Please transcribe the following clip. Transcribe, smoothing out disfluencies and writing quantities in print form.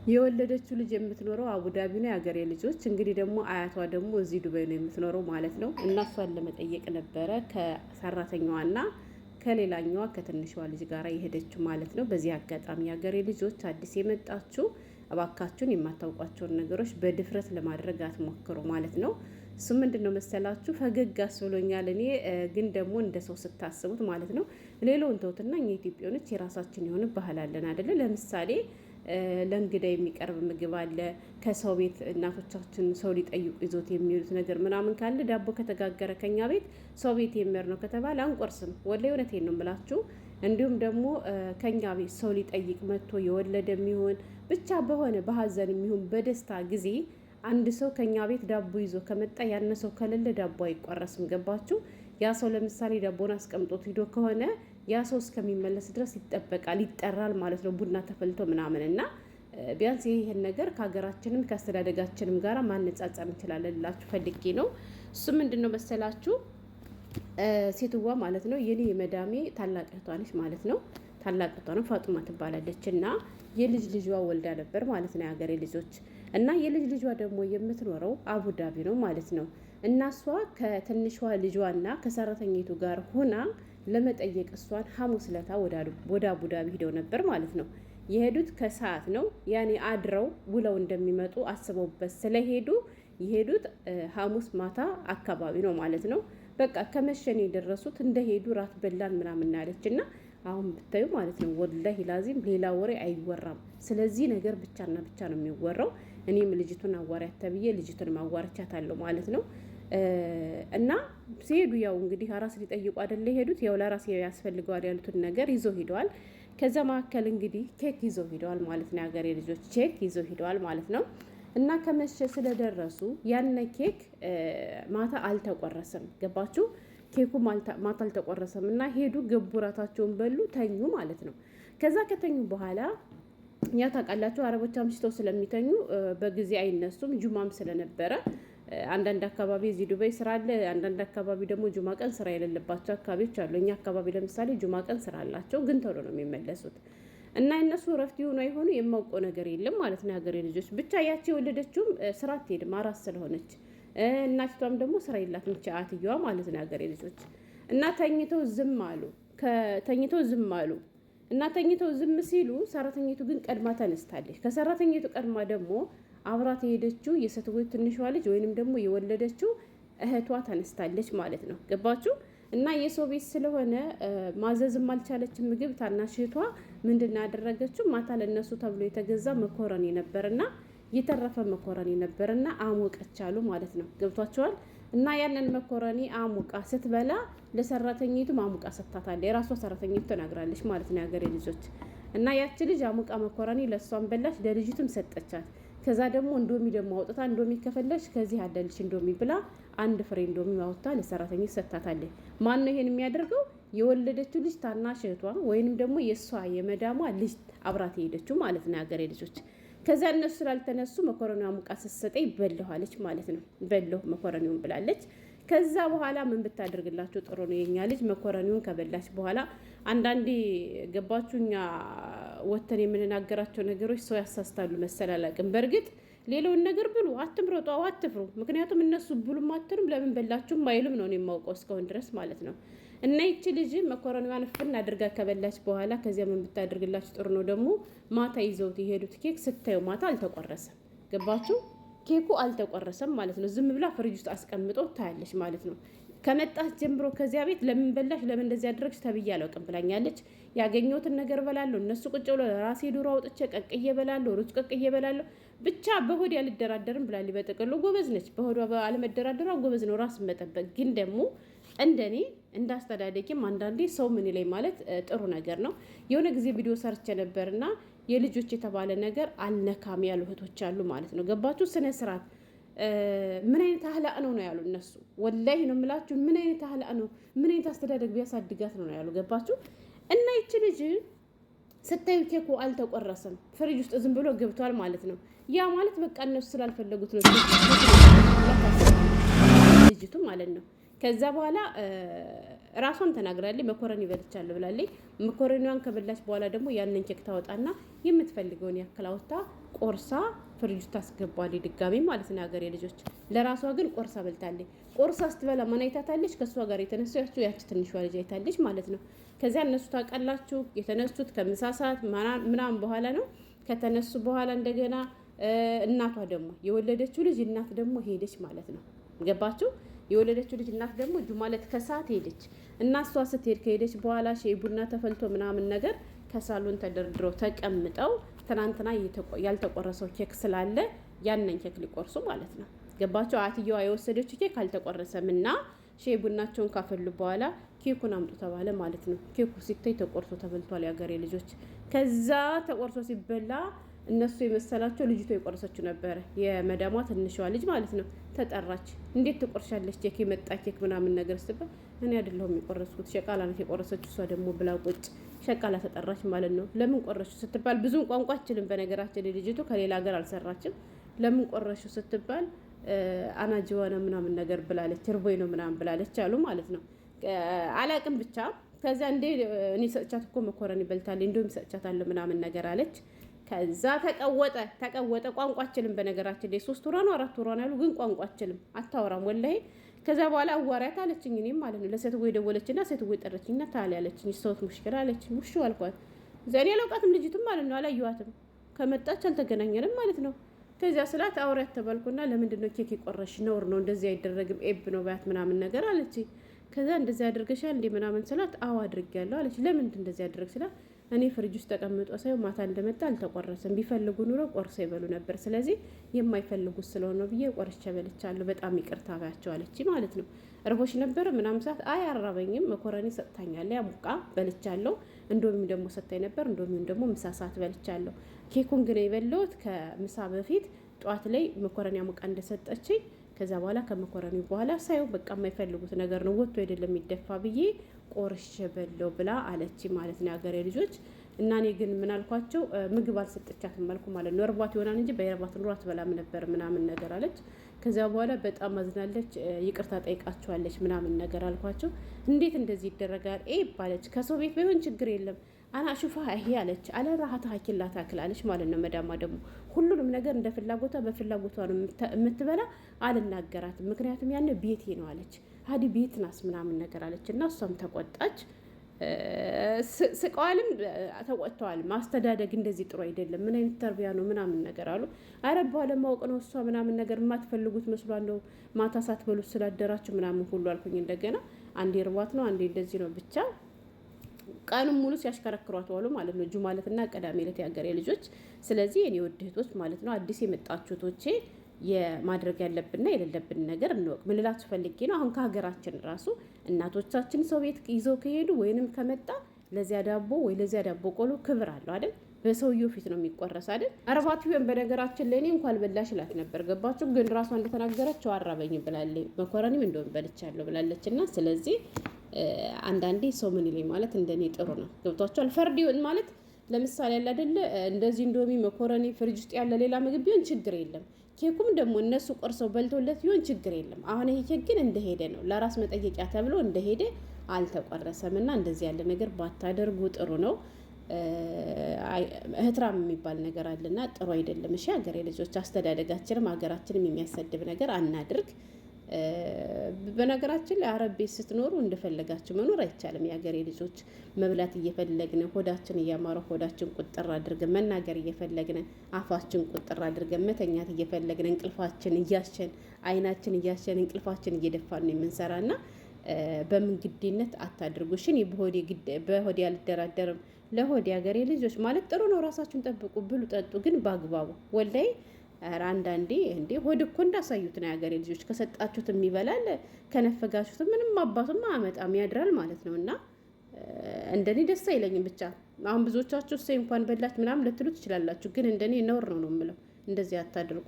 የወለደችው ልጅ የምትኖረው አቡዳቢ ነው። የሀገሬ ልጆች እንግዲህ ደግሞ አያቷ ደግሞ እዚህ ዱባይ ነው የምትኖረው ማለት ነው። እና እሷን ለመጠየቅ ነበረ ከሰራተኛዋና ከሌላኛዋ ከትንሿ ልጅ ጋር የሄደችው ማለት ነው። በዚህ አጋጣሚ የሀገሬ ልጆች አዲስ የመጣችሁ እባካችሁን የማታውቋቸውን ነገሮች በድፍረት ለማድረግ አትሞክሩ ማለት ነው። እሱ ምንድን ነው መሰላችሁ ፈገግ አስብሎኛል። እኔ ግን ደግሞ እንደ ሰው ስታስቡት ማለት ነው ሌላውን ተውትና እኛ ኢትዮጵያኖች የራሳችን የሆነ ባህል አለን አይደለ? ለምሳሌ ለእንግዳ የሚቀርብ ምግብ አለ። ከሰው ቤት እናቶቻችን ሰው ሊጠይቁ ይዞት የሚሉት ነገር ምናምን ካለ ዳቦ ከተጋገረ ከኛ ቤት ሰው ቤት የሚር ነው ከተባለ አንቆርስም። ወላሂ እውነቴን ነው የምላችሁ። እንዲሁም ደግሞ ከኛ ቤት ሰው ሊጠይቅ መጥቶ የወለደ የሚሆን ብቻ በሆነ በሀዘን የሚሆን በደስታ ጊዜ አንድ ሰው ከኛ ቤት ዳቦ ይዞ ከመጣ ያነ ሰው ከሌለ ዳቦ አይቆረስም። ገባችሁ? ያ ሰው ለምሳሌ ዳቦን አስቀምጦት ሂዶ ከሆነ ያ ሰው እስከሚመለስ ድረስ ይጠበቃል፣ ይጠራል ማለት ነው ቡና ተፈልቶ ምናምን እና ቢያንስ ይህን ነገር ከሀገራችንም ከአስተዳደጋችንም ጋር ማነጻጸር እንችላለን ልላችሁ ፈልጌ ነው። እሱ ምንድን ነው መሰላችሁ ሴትዋ ማለት ነው የኔ የመዳሜ ታላቅ እህቷ ነች ማለት ነው። ታላቅ እህቷ ነው ፋጡማ ትባላለች እና የልጅ ልጇ ወልዳ ነበር ማለት ነው የሀገሬ ልጆች እና የልጅ ልጇ ደግሞ የምትኖረው አቡዳቢ ነው ማለት ነው። እና እሷ ከትንሿ ልጇና ከሰራተኛይቱ ጋር ሆና ለመጠየቅ እሷን ሐሙስ ለታ ወደ አቡዳቢ ሂደው ነበር ማለት ነው። የሄዱት ከሰዓት ነው ያኔ አድረው ውለው እንደሚመጡ አስበውበት ስለሄዱ የሄዱት ሐሙስ ማታ አካባቢ ነው ማለት ነው። በቃ ከመሸን የደረሱት እንደሄዱ ራት በላን ምናምን አለች እና አሁን ብታዩ ማለት ነው ወላሂ ላዚም ሌላ ወሬ አይወራም። ስለዚህ ነገር ብቻና ብቻ ነው የሚወራው። እኔም ልጅቱን አዋሪያት ተብዬ ልጅቱን ማዋርቻታለሁ ማለት ነው። እና ሲሄዱ ያው እንግዲህ አራስ ሊጠይቁ አይደለ የሄዱት ያው ለራስ ያስፈልገዋል ያሉትን ነገር ይዘው ሂደዋል። ከዛ መካከል እንግዲህ ኬክ ይዘው ሂደዋል ማለት ነው። የሀገሬ ልጆች ኬክ ይዘው ሂደዋል ማለት ነው። እና ከመሸ ስለደረሱ ያነ ኬክ ማታ አልተቆረሰም። ገባችሁ? ኬኩ ማታ አልተቆረሰም እና ሄዱ ገቡ፣ ራታቸውን በሉ፣ ተኙ ማለት ነው። ከዛ ከተኙ በኋላ ያ ታውቃላችሁ አረቦች አምሽተው ስለሚተኙ በጊዜ አይነሱም። ጁማም ስለነበረ አንዳንድ አካባቢ እዚህ ዱባይ ስራ አለ፣ አንዳንድ አካባቢ ደግሞ ጁማ ቀን ስራ የሌለባቸው አካባቢዎች አሉ። እኛ አካባቢ ለምሳሌ ጁማ ቀን ስራ አላቸው፣ ግን ቶሎ ነው የሚመለሱት። እና እነሱ እረፍት ይሆኑ አይሆኑ የማውቀው ነገር የለም ማለት ነው። የሀገሬ ልጆች ብቻ ያቺ የወለደችውም ስራ አትሄድም አራስ ስለሆነች፣ እናቲቷም ደግሞ ስራ የላትም አትየዋ ማለት ነው። የሀገሬ ልጆች እና ተኝተው ዝም አሉ። እና ተኝተው ዝም ሲሉ ሰራተኛይቱ ግን ቀድማ ተነስታለች። ከሰራተኛይቱ ቀድማ ደግሞ አብራት የሄደችው የሴትዮ ትንሿ ልጅ ወይንም ደግሞ የወለደችው እህቷ ተነስታለች ማለት ነው። ገባችሁ? እና የሰው ቤት ስለሆነ ማዘዝም አልቻለችም ምግብ። ታናሽ እህቷ ምንድን ያደረገችው ማታ ለነሱ ተብሎ የተገዛ መኮረኒ ነበርና የተረፈ መኮረኒ ነበርና አሞቀቻሉ ማለት ነው። ገብቷቸዋል? እና ያንን መኮረኒ አሙቃ ስትበላ ለሰራተኛይቱ አሙቃ ሰጥታታለች። የራሷ ሰራተኛይቱ ተናግራለች ማለት ነው የሀገሬ ልጆች። እና ያቺ ልጅ አሙቃ መኮረኒ ለሷን በላች፣ ለልጅቱም ሰጠቻት። ከዛ ደግሞ እንዶሚ ደግሞ አውጥታ እንዶሚ ከፈለች ከዚህ አደልሽ እንዶሚ ብላ አንድ ፍሬ እንዶሚ አውጥታ ለሰራተኛይቱ ሰጥታታለች። ማን ነው ይሄን የሚያደርገው? የወለደችው ልጅ ታናሽ እህቷ ወይንም ደግሞ የሷ የመዳሟ ልጅ አብራት የሄደችው ማለት ነው የሀገሬ ልጆች። ከዛ እነሱ ስላልተነሱ መኮረኒዋ ሙቃ ስትሰጠኝ በልኋለች ማለት ነው። በልሁ መኮረኒውን ብላለች። ከዛ በኋላ ምን ብታደርግላችሁ ጥሩ ነው የኛ ልጅ መኮረኒውን ከበላች በኋላ አንዳንዴ ገባችሁ እኛ ወተን የምንናገራቸው ነገሮች ሰው ያሳስታሉ መሰላላቅም። በእርግጥ ሌላውን ነገር ብሉ፣ አትምረጡ፣ አትፍሩ። ምክንያቱም እነሱ ብሉም አትሉም ለምን በላችሁም አይሉም ነው የማውቀው እስካሁን ድረስ ማለት ነው። እና ይቺ ልጅ መኮረኒዋን ፍን አድርጋ ከበላች በኋላ ከዚያ ምን ብታደርግላችሁ ጥሩ ነው ደግሞ ማታ ይዘውት የሄዱት ኬክ ስታዩ ማታ አልተቆረሰም። ገባችሁ? ኬኩ አልተቆረሰም ማለት ነው። ዝም ብላ ፍሪጅ ውስጥ አስቀምጦ ታያለች ማለት ነው። ከመጣች ጀምሮ ከዚያ ቤት ለምን በላሽ ለምን እንደዚህ አደረግሽ ተብዬ አላውቅም ብላኛለች። ያገኘሁትን ነገር በላለሁ። እነሱ ቁጭ ብሎ ራሴ ዶሮ አውጥቼ ቀቅዬ በላለሁ፣ ሩዝ ቀቅዬ በላለሁ። ብቻ በሆድ ያልደራደርም ብላለች። በጥቅሉ ጎበዝ ነች። በሆዷ አለመደራደሯ ጎበዝ ነው። ራስን መጠበቅ ግን ደግሞ እንደኔ እንዳስተዳደቂም አንዳንዴ ሰው ምን ላይ ማለት ጥሩ ነገር ነው። የሆነ ጊዜ ቪዲዮ ሰርቼ ነበርና የልጆች የተባለ ነገር አልነካም ያሉ እህቶች አሉ ማለት ነው። ገባችሁ? ስነ ስርዓት ምን አይነት አህላእ ነው ያሉ እነሱ። ወላሂ ነው የምላችሁ። ምን አይነት አህላእ ነው፣ ምን አይነት አስተዳደግ ቢያሳድጋት ነው ያሉ። ገባችሁ? እና ይቺ ልጅ ስታዩ ኬኩ አልተቆረሰም፣ ፍሪጅ ውስጥ ዝም ብሎ ገብቷል ማለት ነው። ያ ማለት በቃ እነሱ ስላልፈለጉት ነው ልጅቱ ማለት ነው። ከዛ በኋላ ራሷን ተናግራለች። መኮረኒ በልቻለሁ ብላለች። መኮረኒዋን ከበላች በኋላ ደግሞ ያንን ኬክ ታወጣና የምትፈልገውን ያክል አውጥታ ቆርሳ ፍሪጅ ታስገባለች ድጋሚ ማለት ነው ሀገሬ ልጆች። ለራሷ ግን ቆርሳ በልታለች። ቆርሳ ስትበላ ማን አይታታለች? ከእሷ ጋር የተነሳችው ያቺ ትንሿ ልጅ አይታለች ማለት ነው። ከዚያ እነሱ ታውቃላችሁ የተነሱት ከምሳ ሰዓት ምናምን በኋላ ነው። ከተነሱ በኋላ እንደገና እናቷ ደግሞ የወለደችው ልጅ እናት ደግሞ ሄደች ማለት ነው። ገባችሁ? የወለደችው ልጅ እናት ደግሞ ጁማለት ከሰዓት ሄደች እና እሷ ስትሄድ ከሄደች በኋላ ሻይ ቡና ተፈልቶ ምናምን ነገር ከሳሎን ተደርድረው ተቀምጠው ትናንትና ያልተቆረሰው ኬክ ስላለ ያንን ኬክ ሊቆርሱ ማለት ነው። ገባቸው? አትየዋ የወሰደችው ኬክ አልተቆረሰም እና ሻይ ቡናቸውን ካፈሉ በኋላ ኬኩን አምጡ ተባለ ማለት ነው። ኬኩ ሲታይ ተቆርሶ ተበልቷል የሀገሬ ልጆች። ከዛ ተቆርሶ ሲበላ እነሱ የመሰላቸው ልጅቷ የቆረሰችው ነበረ፣ የመዳሟ ትንሿ ልጅ ማለት ነው። ተጠራች። እንዴት ትቆርሻለች ኬክ የመጣ ኬክ ምናምን ነገር ስትባል እኔ አይደለሁም የቆረስኩት ሸቃላ ናት የቆረሰችው። እሷ ደግሞ ብላ ቁጭ ሸቃላ ተጠራች ማለት ነው። ለምን ቆረሹ ስትባል ብዙም ቋንቋ አችልም በነገራችን ልጅቱ ከሌላ ሀገር አልሰራችም። ለምን ቆረሹ ስትባል አናጅዋና ምናምን ነገር ብላለች፣ እርቦይ ነው ምናምን ብላለች አሉ ማለት ነው። አላቅም ብቻ ከዛ እንዴ እኔ ሰጥቻት እኮ መኮረኒ በልታለች እንዲሁም ሰጥቻታለሁ ምናምን ነገር አለች። ከዛ ተቀወጠ ቋንቋችንም በነገራችን ላይ 3 ወሯ ነው 4 ወሯ ነው ያሉ ግን ቋንቋችንም አታወራም ወላሂ። ከዛ በኋላ አዋሪያት አለችኝ እኔም ማለት ነው። ለሴትዮ ደወለችና ሴትዮ ጠረችኝና ታለ ያለችኝ ሰውት ሙሽኪላ አለችኝ። ሙሹ አልኳት። ዘኔ አላውቃትም ልጅቱም ማለት ነው አላየኋትም። ከመጣች አልተገናኘንም ማለት ነው። ከዚያ ስላት አውሪያት ተባልኩና ለምንድን ነው ኬክ የቆረሽ? ነውር ነው እንደዚህ አይደረግም ኤብ ነው ባያት ምናምን ነገር አለች። ከዛ እንደዚህ አድርገሻል እንዴ ምናምን ስላት አዎ አድርጌያለሁ አለች። ለምንድን እንደዚህ አድርግ ስላት እኔ ፍሪጅ ውስጥ ተቀምጦ ሳይሆን ማታ እንደመጣ አልተቆረሰም። ቢፈልጉ ኑሮ ቆርሶ ይበሉ ነበር። ስለዚህ የማይፈልጉት ስለሆነ ብዬ ቆርቼ በልቻለሁ። በጣም ይቅርታ ባያቸው አለች ማለት ነው። እርቦሽ ነበረ ምናምን ሰዓት አይ አራበኝም፣ መኮረኒ ሰጥታኛለች፣ ያሙቃ በልቻለሁ። እንዶሚም ደግሞ ሰጥታኝ ነበር፣ እንዶሚም ደግሞ ምሳ ሰዓት በልቻለሁ። ኬኩን ግን የበላሁት ከምሳ በፊት ጠዋት ላይ መኮረኒ ያሙቃ እንደሰጠችኝ ከዛ በኋላ ከመኮረኒው በኋላ ሳይው በቃ የማይፈልጉት ነገር ነው ወጥቶ አይደለም የሚደፋ ብዬ ቆርሼ በለው ብላ አለች ማለት ነው የሀገሬ ልጆች። እና እኔ ግን ምን አልኳቸው ምግብ አልሰጠቻትም አልኩ ማለት ነው። እርቧት ይሆናል እንጂ በእርቧት ኑሮ አትበላም ነበር ምናምን ነገር አለች። ከዛ በኋላ በጣም አዝናለች፣ ይቅርታ ጠይቃቸዋለች ምናምን ነገር አልኳቸው። እንዴት እንደዚህ ይደረጋል ባለች። ከሰው ቤት ቢሆን ችግር የለም አና ሹፋ ይሄ አለች አለ ራሃታ ሀኪላ ታክላለች ማለት ነው። መዳማ ደግሞ ሁሉንም ነገር እንደ ፍላጎቷ በፍላጎቷ ነው የምትበላ። አልናገራትም ምክንያቱም ያን ቤቴ ነው አለች። ሀዲ ቤት ናስ ምናምን ነገር አለች እና እሷም ተቆጣች። ስቀዋልም ተቆጥተዋል። ማስተዳደግ እንደዚህ ጥሩ አይደለም፣ ምን አይነት ተርቢያ ነው ምናምን ነገር አሉ። አረባ ለማወቅ ነው እሷ ምናምን ነገር የማትፈልጉት መስሏል ነው ማታ ሳትበሉ ስላደራችሁ ምናምን ሁሉ አልኩኝ። እንደገና አንዴ እርቧት ነው አንዴ እንደዚህ ነው ብቻ ቀኑን ሙሉ ሲያሽከረክሯት ዋሉ ማለት ነው። ጁማለትና ቅዳሜ ዕለት የሀገሬ ልጆች። ስለዚህ የኔ ውድ እህቶች ማለት ነው አዲስ የመጣችሁ እህቶቼ የማድረግ ያለብንና የሌለብን ነገር እንወቅ። ምን ልላችሁ ፈልጌ ነው አሁን ከሀገራችን ራሱ እናቶቻችን ሰው ቤት ይዘው ከሄዱ ወይንም ከመጣ ለዚያ ዳቦ ወይ ለዚያ ዳቦ ቆሎ ክብር አለው አይደል? በሰውየው ፊት ነው የሚቆረስ አይደል? አረባት ቢሆን በነገራችን ለኔ እንኳን በላሽ ላት ነበር። ገባችሁ? ግን ራሷ እንደተናገረችው አራበኝ ብላለች። መኮረኒም እንደውም በልቻለሁ ብላለችና ስለዚህ አንዳንዴ ሰው ምን ይለኝ ማለት እንደኔ ጥሩ ነው። ገብቷቸዋል። ፈርድ ማለት ለምሳሌ ያለ አይደለ እንደዚህ እንዶሚ መኮረኒ ፍሪጅ ውስጥ ያለ ሌላ ምግብ ቢሆን ችግር የለም። ኬኩም ደግሞ እነሱ ቆርሰው በልቶለት ቢሆን ችግር የለም። አሁን ይሄ ኬክ ግን እንደሄደ ነው ለራስ መጠየቂያ ተብሎ እንደሄደ አልተቆረሰም። እና እንደዚህ ያለ ነገር ባታደርጉ ጥሩ ነው። እህትራም የሚባል ነገር አለና ጥሩ አይደለም። እሺ ሀገሬ ልጆች አስተዳደጋችንም ሀገራችንም የሚያሰድብ ነገር አናድርግ። በነገራችን ላይ አረብ ቤት ስትኖሩ እንደፈለጋችሁ መኖር አይቻልም። የሀገሬ ልጆች መብላት እየፈለግን ሆዳችን እያማረው ሆዳችን ቁጥር አድርገን መናገር እየፈለግን አፋችን ቁጥር አድርገን መተኛት እየፈለግን እንቅልፋችን እያሸን አይናችን እያሸን እንቅልፋችን እየደፋን ነው የምንሰራና በምን ግዴነት አታድርጉሽን። በሆዴ አልደራደርም። ለሆዴ ሀገሬ ልጆች ማለት ጥሩ ነው። ራሳችሁን ጠብቁ፣ ብሉ፣ ጠጡ፣ ግን በአግባቡ ወላይ አንዳንዴ እንዴ ሆድ እኮ እንዳሳዩት ነው የሀገሬ ልጆች። ከሰጣችሁት የሚበላል ከነፈጋችሁት ምንም አባቱም አመጣም ያድራል ማለት ነው። እና እንደኔ ደስ አይለኝም። ብቻ አሁን ብዙዎቻችሁ እንኳን በላች ምናምን ልትሉ ትችላላችሁ፣ ግን እንደኔ ነውር ነው የምለው። እንደዚህ አታድርጉ።